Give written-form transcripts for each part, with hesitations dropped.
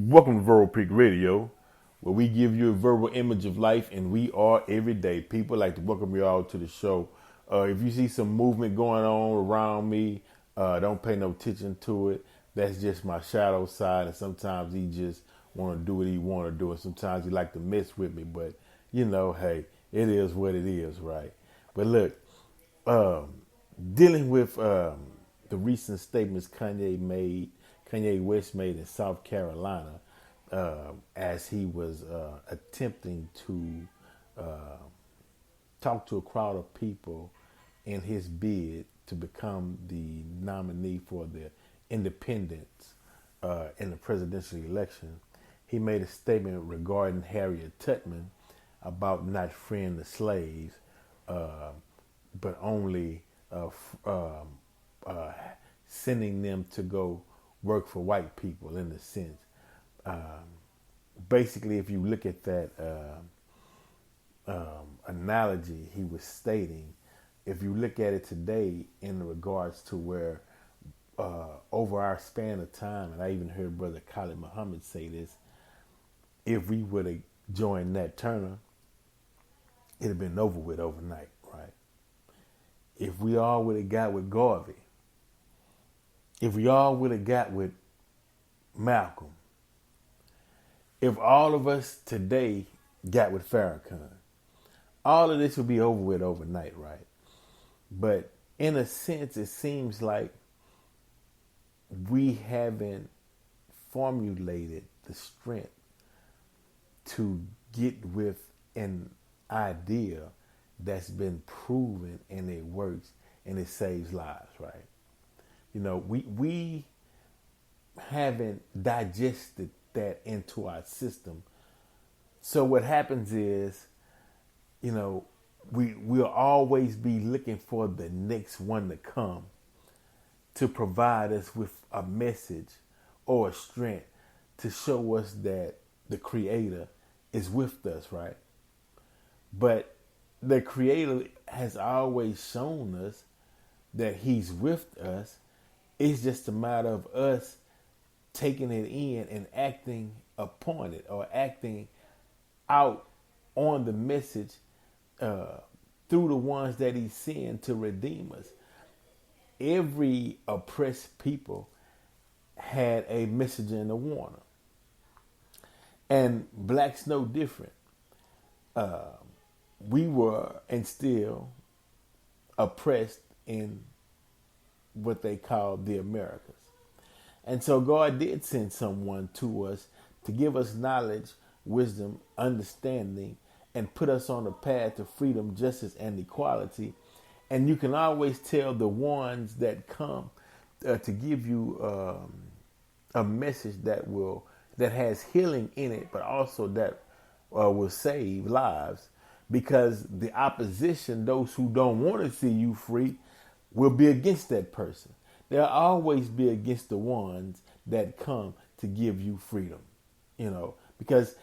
Welcome to Verbal Peak Radio, where we give you a verbal image of life, and we are everyday people. I'd like to welcome you all to the show. If you see some movement going on around me, don't pay no attention to it. That's just my shadow side, and sometimes he just want to do what he want to do, and sometimes he like to mess with me. But hey, it is what it is, right? But look, um, dealing with the recent statements Kanye West made in South Carolina, as he was attempting to talk to a crowd of people in his bid to become the nominee for the independents in the presidential election. He made a statement regarding Harriet Tubman about not freeing the slaves, uh, but only uh, sending them to go work for white people in a sense. Um, Basically, if you look at that analogy he was stating, if you look at it today in regards to where over our span of time, and I even heard Brother Khalid Muhammad say this, if we would have joined Nat Turner, it'd have been over with overnight, right? If we all would have got with Garvey, if we all would have got with Malcolm, if all of us today got with Farrakhan, all of this would be over with overnight, right? But in a sense, it seems like we haven't formulated the strength to get with an idea that's been proven and it works and it saves lives, right? We haven't digested that into our system. So what happens is, we'll always be looking for the next one to come to provide us with a message or a strength to show us that the Creator is with us, right? But the Creator has always shown us that He's with us. It's just a matter of us taking it in and acting upon it, or acting out on the message through the ones that He's sent to redeem us. Every oppressed people had a messenger and a warner, and blacks no different. We were and still oppressed in what they call the Americas. And so God did send someone to us to give us knowledge, wisdom, understanding, and put us on a path to freedom, justice, and equality. And you can always tell the ones that come to give you a message that has healing in it, but also that will save lives. Because the opposition, those who don't want to see you free, will be against that person. They'll always be against the ones that come to give you freedom, because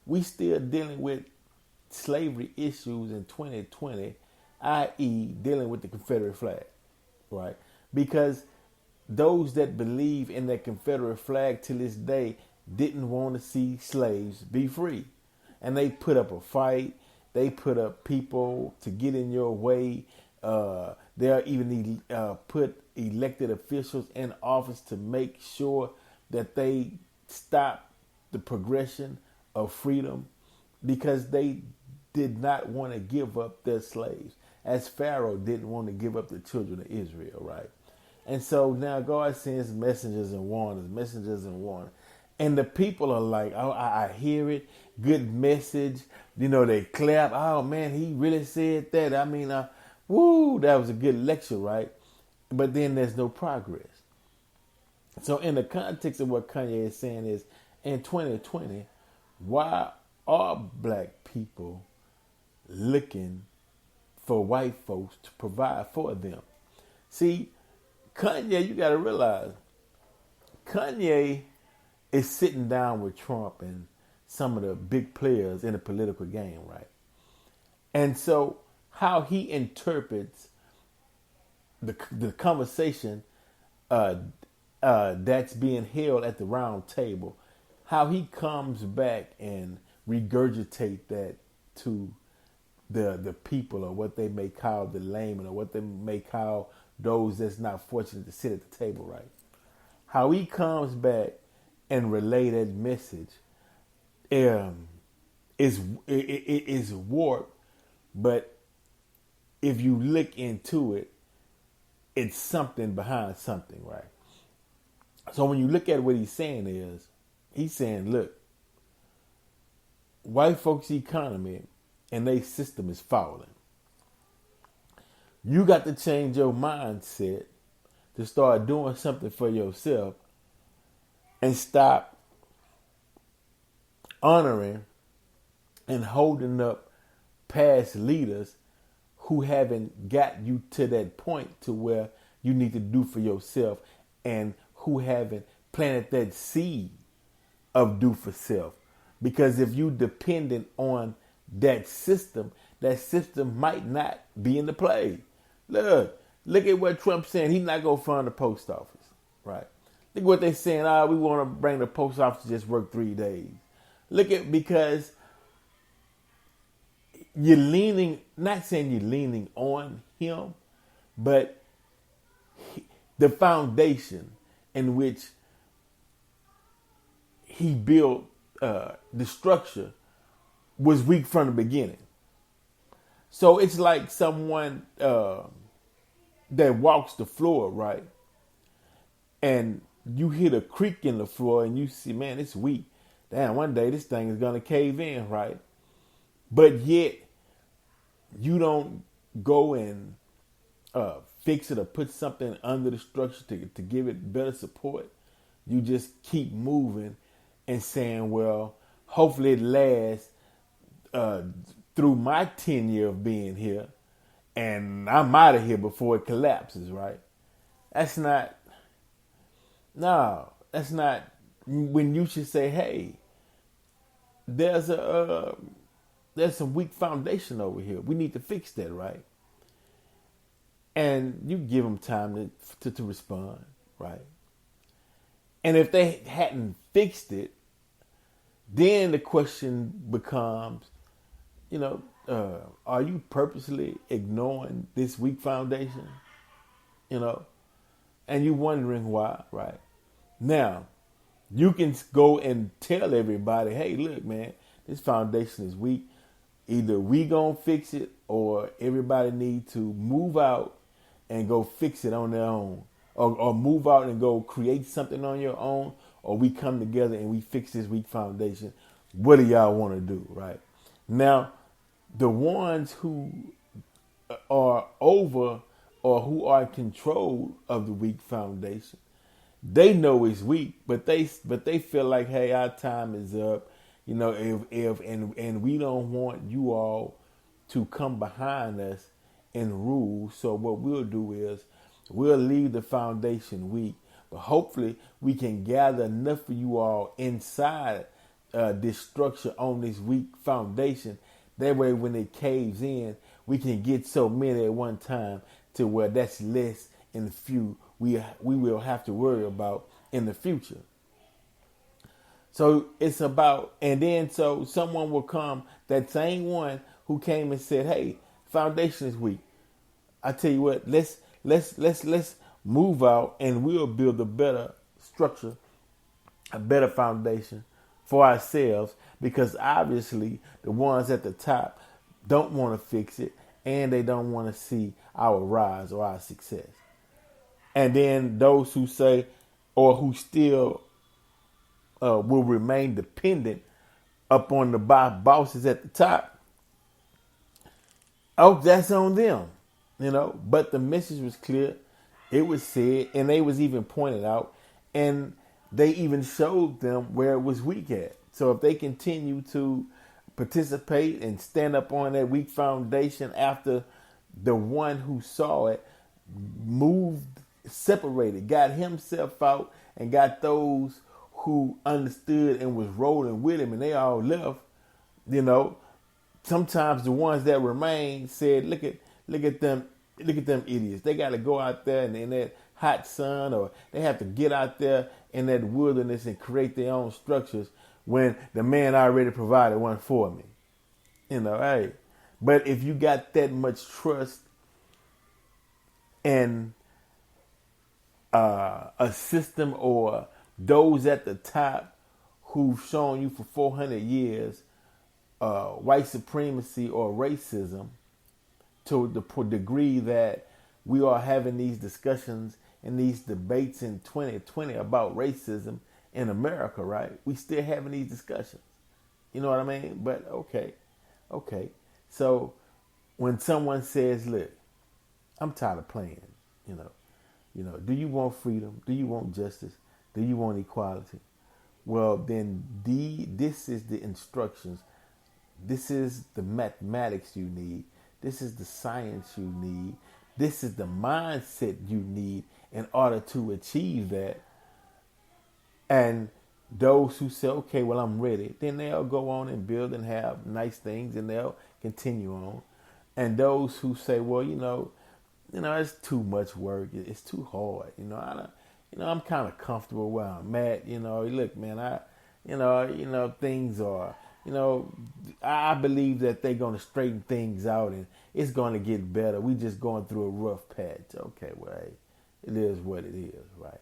we still dealing with slavery issues in 2020, i.e. dealing with the Confederate flag, right? Because those that believe in that Confederate flag to this day didn't want to see slaves be free. And they put up a fight. They put up people to get in your way. They'll even put elected officials in office to make sure that they stop the progression of freedom, because they did not want to give up their slaves, as Pharaoh didn't want to give up the children of Israel, right? And so now God sends messengers and warners. And the people are like, oh, I hear it. Good message. They clap. Oh, man, he really said that. I mean, woo, that was a good lecture, right? But then there's no progress. So in the context of what Kanye is saying is, in 2020, why are black people looking for white folks to provide for them? See, Kanye, you got to realize, Kanye is sitting down with Trump and some of the big players in the political game, right? And so how he interprets the conversation that's being held at the round table, how he comes back and regurgitate that to the people, or what they may call the layman, or what they may call those that's not fortunate to sit at the table, right? How he comes back and relay that message is warped, but if you look into it, it's something behind something, right? So when you look at what he's saying, he's saying, look, white folks' economy and their system is falling. You got to change your mindset to start doing something for yourself and stop honoring and holding up past leaders who haven't got you to that point to where you need to do for yourself, and who haven't planted that seed of do for self. Because if you dependent on that system might not be in the play. Look at what Trump's saying. He's not going to fund the post office, right? Look at what they're saying. We want to bring the post office to just work 3 days. Because you're leaning, not saying you're leaning on him, but the foundation in which he built the structure was weak from the beginning. So it's like someone that walks the floor, right? And you hit a creak in the floor and you see, man, it's weak. Damn, one day this thing is going to cave in, right? But yet you don't go and fix it or put something under the structure to give it better support. You just keep moving and saying, well, hopefully it lasts through my tenure of being here, and I'm out of here before it collapses, right? That's not when you should say, hey, there's some weak foundation over here. We need to fix that, right? And you give them time to respond, right? And if they hadn't fixed it, then the question becomes, are you purposely ignoring this weak foundation? And you're wondering why, right? Now, you can go and tell everybody, hey, look, man, this foundation is weak. Either we gonna fix it, or everybody need to move out and go fix it on their own. Or move out and go create something on your own, or we come together and we fix this weak foundation. What do y'all want to do, right? Now, the ones who are over or who are in control of the weak foundation, they know it's weak, but they feel like, hey, our time is up. If we don't want you all to come behind us and rule. So what we'll do is we'll leave the foundation weak, but hopefully we can gather enough for you all inside this structure on this weak foundation. That way, when it caves in, we can get so many at one time to where that's less in the few we will have to worry about in the future. So it's about, and then so someone will come, that same one who came and said, hey, foundation is weak. I tell you what, let's move out and we'll build a better structure, a better foundation for ourselves, because obviously the ones at the top don't want to fix it and they don't want to see our rise or our success. And then those who say, or who still will remain dependent upon the bosses at the top, oh, that's on them, But the message was clear. It was said, and they was even pointed out, and they even showed them where it was weak at. So if they continue to participate and stand up on that weak foundation after the one who saw it moved, separated, got himself out and got those who understood and was rolling with him, and they all left, sometimes the ones that remain said, look at them idiots. They got to go out there and hot sun, or they have to get out there in that wilderness and create their own structures when the man already provided one for me. Hey. But if you got that much trust in a system or those at the top who've shown you for 400 years white supremacy or racism to the degree that we are having these discussions and these debates in 2020 about racism in America, right? We still having these discussions. You know what I mean? But okay. So when someone says, look, I'm tired of playing, do you want freedom? Do you want justice? Do you want equality? Well, then this is the instructions. This is the mathematics you need. This is the science you need. This is the mindset you need in order to achieve that. And those who say, okay, well, I'm ready, then they'll go on and build and have nice things and they'll continue on. And those who say, well, it's too much work. It's too hard. I'm kind of comfortable where I'm at. Look, man, things are, I believe that they're going to straighten things out and it's going to get better. We just going through a rough patch. Okay, well, hey, it is what it is, right?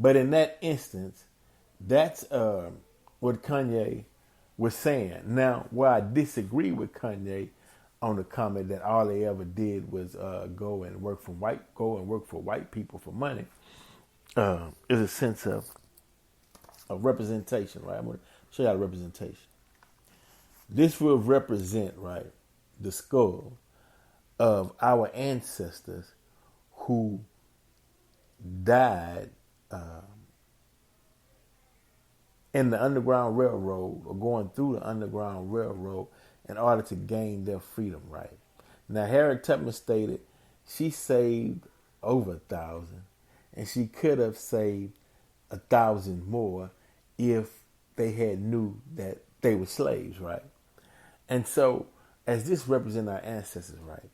But in that instance, that's what Kanye was saying. Now, where I disagree with Kanye on the comment that all they ever did was go and work for white people for money, is a sense of representation, right? I'm going to show you how representation. This will represent, right, the skull of our ancestors who died in the Underground Railroad or going through the Underground Railroad in order to gain their freedom, right? Now, Harriet Tubman stated she saved over 1,000 and she could have saved 1,000 more if they had knew that they were slaves, right? And so, as this represents our ancestors, right?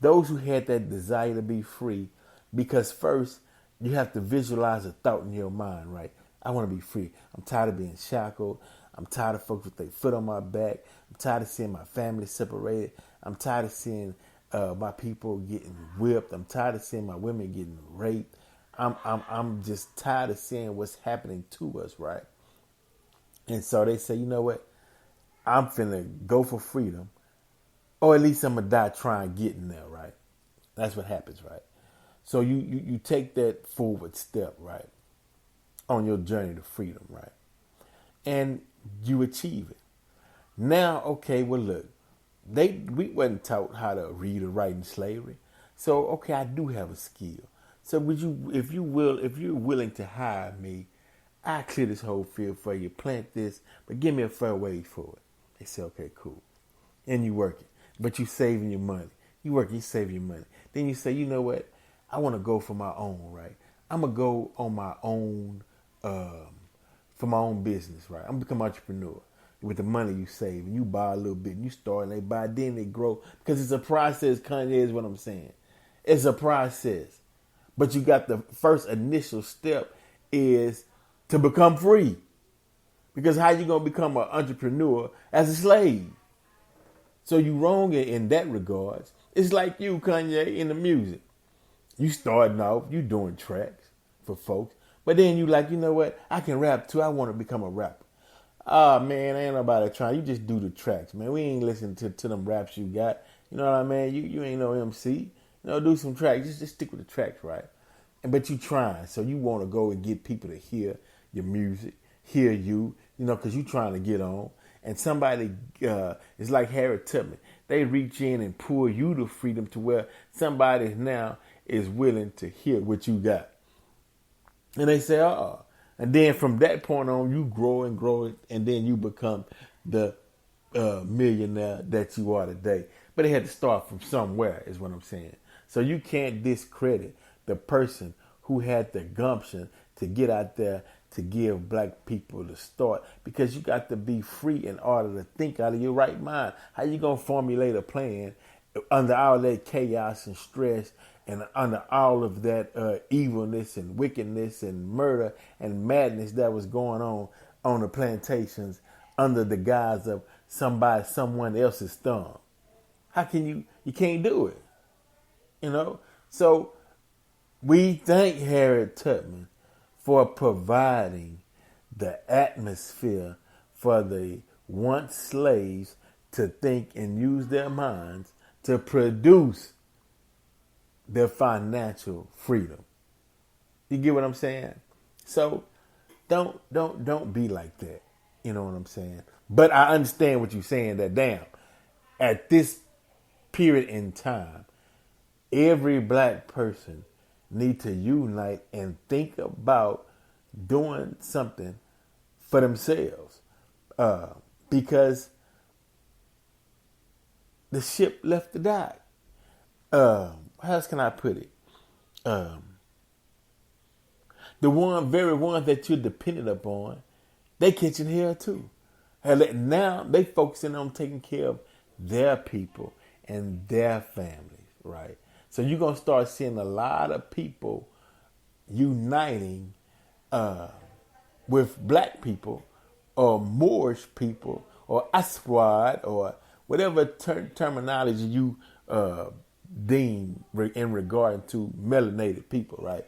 Those who had that desire to be free, because first, you have to visualize a thought in your mind, right? I want to be free. I'm tired of being shackled. I'm tired of folks with their foot on my back. I'm tired of seeing my family separated. I'm tired of seeing my people getting whipped. I'm tired of seeing my women getting raped. I'm just tired of seeing what's happening to us, right? And so they say, you know what? I'm finna go for freedom, or at least I'm gonna die trying getting there, right? That's what happens, right? So you take that forward step, right, on your journey to freedom, right? And you achieve it. Now, okay, well, look, we wasn't taught how to read or write in slavery. So, okay, I do have a skill. So if you're willing to hire me, I clear this whole field for you, plant this, but give me a fair wage for it. They say, okay, cool. And you work it, but you saving your money. You work, you saving your money. Then you say, you know what? I want to go for my own, right? I'm going to go on my own, for my own business, right? I'm going to become an entrepreneur. With the money you save, and you buy a little bit, and you start, and they buy, then they grow. Because it's a process, Kanye, is what I'm saying. It's a process. But you got the first initial step is to become free. Because how you going to become an entrepreneur as a slave? So you wrong in that regards. It's like you, Kanye, in the music. You starting off, you doing tracks for folks. But then you like, you know what? I can rap too. I want to become a rapper. Oh, man, ain't nobody trying. You just do the tracks, man. We ain't listening to them raps you got. You know what I mean? You ain't no MC. Do some tracks. Just stick with the tracks, right? But you trying. So you want to go and get people to hear your music, hear you, because you trying to get on. And somebody, it's like Harriet Tubman. They reach in and pull you to freedom to where somebody now is willing to hear what you got. And they say, and then from that point on, you grow and grow, and then you become the millionaire that you are today. But it had to start from somewhere, is what I'm saying. So you can't discredit the person who had the gumption to get out there to give black people the start, because you got to be free in order to think out of your right mind. How you gonna formulate a plan under all that chaos and stress and under all of that evilness and wickedness and murder and madness that was going on the plantations under the guise of someone else's thumb. How can you can't do it, you know? So we thank Harriet Tubman for providing the atmosphere for the once slaves to think and use their minds to produce their financial freedom. You get what I'm saying? So don't be like that. You know what I'm saying? But I understand what you're saying, that damn, at this period in time, every black person need to unite and think about doing something for themselves. Because the ship left the dock. How else can I put it? The very ones that you're dependent upon, they catching hell too. And now they focusing on taking care of their people and their families, right? So you're going to start seeing a lot of people uniting with black people or Moorish people or Aswad or whatever terminology you deem in regard to melanated people, right?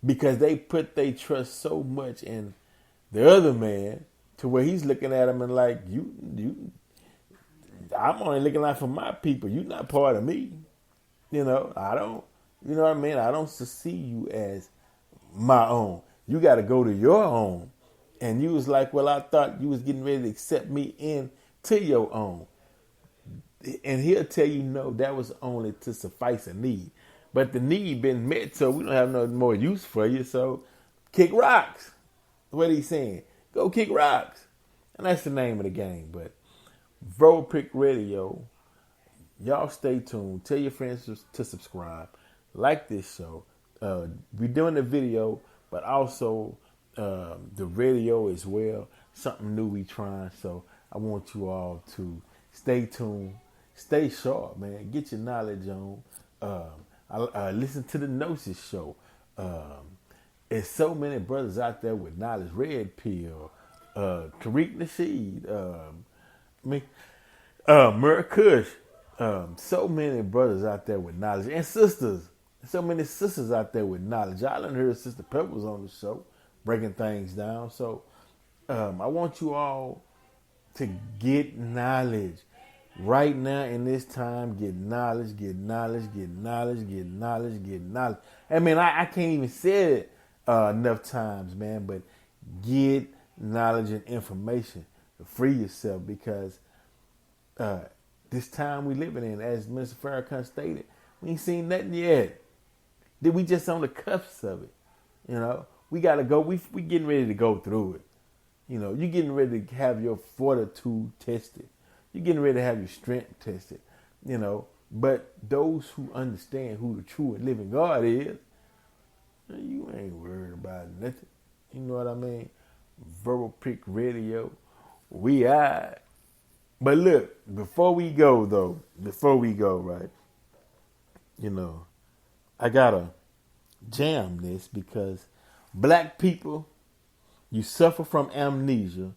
Because they put their trust so much in the other man to where he's looking at him and like, I'm only looking out for my people. You're not part of me. You know, you know what I mean? I don't see you as my own. You got to go to your own. And you was like, well, I thought you was getting ready to accept me into your own. And he'll tell you, no, that was only to suffice a need. But the need been met, so we don't have no more use for you. So kick rocks. What he's saying. Go kick rocks. And that's the name of the game. But Verbal Prick Radio, y'all stay tuned. Tell your friends to subscribe. Like this show. We're doing the video, but also the radio as well. Something new we trying. So I want you all to stay tuned. Stay sharp, man. Get your knowledge on. Listen to the Gnosis show. There's so many brothers out there with knowledge. Red Pill, Tariq Nasheed, Murkush. So many brothers out there with knowledge. And sisters. So many sisters out there with knowledge. I done heard Sister Pebbles on the show breaking things down. So I want you all to get knowledge. Right now in this time, get knowledge, get knowledge, get knowledge, get knowledge, get knowledge. I mean, I can't even say it enough times, man, but get knowledge and information to free yourself, because this time we living in, as Mr. Farrakhan stated, we ain't seen nothing yet. We just on the cusp of it. You know, we got to go. We getting ready to go through it. You know, you getting ready to have your fortitude tested. You're getting ready to have your strength tested, you know. But those who understand who the true and living God is, you ain't worried about nothing. You know what I mean? Verbal Prick Radio, we are. But look, before we go, right, you know, I got to jam this, because black people, you suffer from amnesia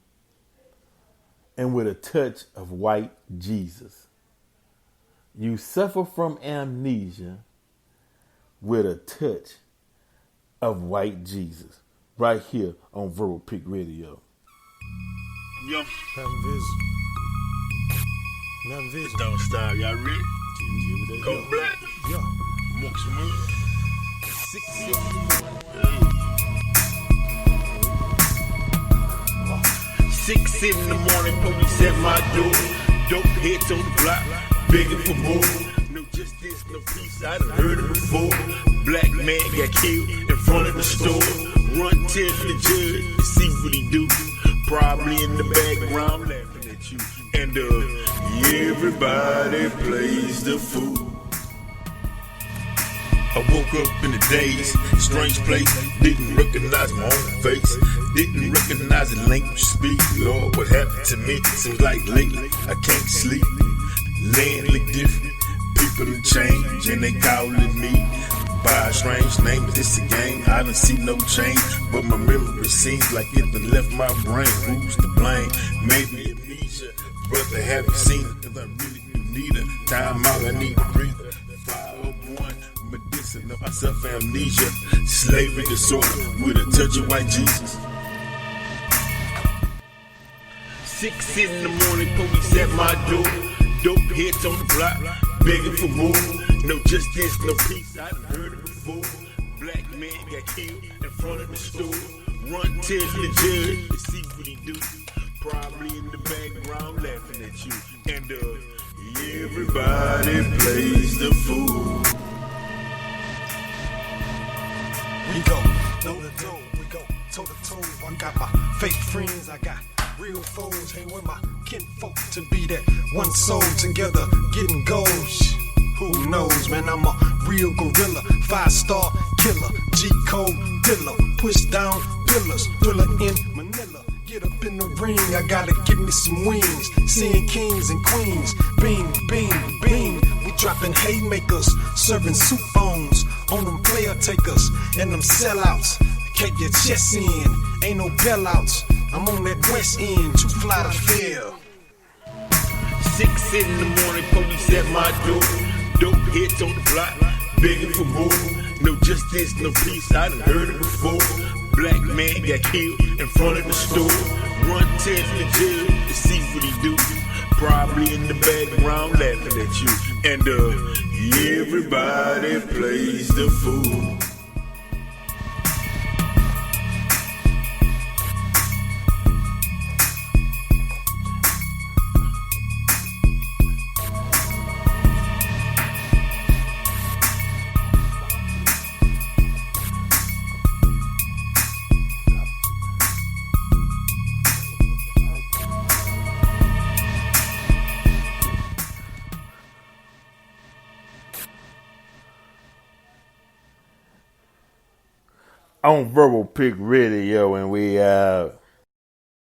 and with a touch of white Jesus. You suffer from amnesia with a touch of white Jesus. Right here on Verbal Prick Radio. Yo, it don't stop, y'all ready? Go black. Yo. Monks move. 6 in the morning, police at my door. Dope heads on the block, begging for more. No justice, no peace, I done heard it before. Black man got killed in front of the store. Run, tell the judge and see what he do. Probably in the background laughing at you. And everybody plays the fool. I woke up in a daze, strange place, didn't recognize my own face, didn't recognize the language speak. Lord, what happened to me? Seems like lately I can't sleep. Land look different, people done change and they calling me by a strange name. Is this a game? I done see no change, but my memory seems like it done left my brain. Who's to blame? Maybe amnesia. Brother, have you seen it? Cause I really do need a time out. I need a breather. 501 medicinal. I suffer amnesia, slavery disorder with a touch of white Jesus. 6 in the morning, police at my door. Dope heads on the block, begging for more. No justice, no peace, I done heard it before. Black man got killed in front of the store. Run tell the judge to see what he do. Probably in the background laughing at you. And everybody plays the fool. We go, know the dough, we go toe to toe. I got my fake friends, I got real foes. Hang with my kinfolk to be that one soul together, getting goals. Who knows, man, I'm a real gorilla, 5-star killer, G-code dealer, push down pillars, thriller in Manila. Get up in the ring, I gotta give me some wings. Seeing kings and queens, bing, bing, bing. We dropping haymakers, serving soup bones on them player takers and them sellouts. Keep your chest in, ain't no bailouts. I'm on that west end, too fly to fail. 6 in the morning, police at my door. Dope heads on the block, begging for more. No justice, no peace, I done heard it before. Black man got killed in front of the store. Run test the judge to see what he do. Probably in the background laughing at you. And everybody plays the fool. On Verbal Pick Radio, and we out.